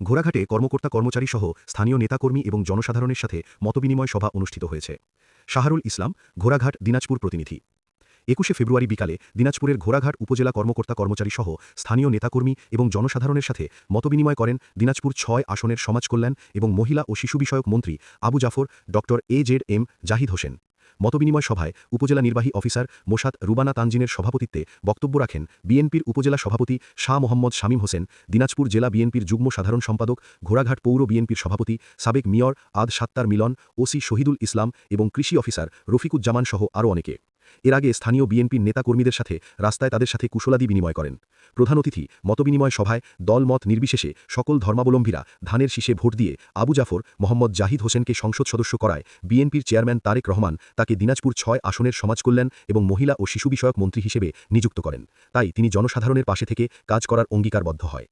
ঘোড়াঘাটে কর্মকর্তা কর্মচারী সহ স্থানীয় নেতাকর্মী এবং জনসাধারণের সাথে মতবিনিময় সভা অনুষ্ঠিত হয়েছে। শাহরুল ইসলাম, ঘোড়াঘাট, দিনাজপুর প্রতিনিধি। ২১ ফেব্রুয়ারি বিকালে দিনাজপুরের ঘোড়াঘাট উপজেলা কর্মকর্তা কর্মচারী সহ স্থানীয় নেতাকর্মী এবং জনসাধারণের সাথে মতবিনিময় করেন দিনাজপুর ৬ আসনের সমাজকল্যাণ এবং মহিলা ও শিশু বিষয়ক মন্ত্রী আবু জাফর ড AZM জাহিদ হোসেন। মতবিনিময় সভায় উপজেলা নির্বাহী অফিসার মোসাদ রুবানা তানজিনের সভাপতিত্বে বক্তব্য রাখেন বিএনপির উপজেলা সভাপতি শাহ মোহাম্মদ শামীম হোসেন, দিনাজপুর জেলা বিএনপির যুগ্ম সাধারণ সম্পাদক, ঘোড়াঘাট পৌর বিএনপির সভাপতি সাবেক মেয়র আদ সাত্তার মিলন, ওসি শহীদুল ইসলাম এবং কৃষি অফিসার রফিকুজ্জামান সহ আরও অনেকে। এর আগে স্থানীয় বিএনপির নেতাকর্মীদের সাথে রাস্তায় তাদের সাথে কুশলাদি বিনিময় করেন। প্রধান অতিথি মতবিনিময় সভায় দলমত নির্বিশেষে সকল ধর্মাবলম্বীরা ধানের শীষে ভোট দিয়ে আবু জাফর মোহাম্মদ জাহিদ হোসেনকে সংসদ সদস্য করায় বিএনপির চেয়ারম্যান তারেক রহমান তাকে দিনাজপুর ৬ আসনের সমাজকল্যাণ এবং মহিলা ও শিশু বিষয়ক মন্ত্রী হিসেবে নিযুক্ত করেন। তাই তিনি জনসাধারণের পাশে থেকে কাজ করার অঙ্গীকারবদ্ধ হয়।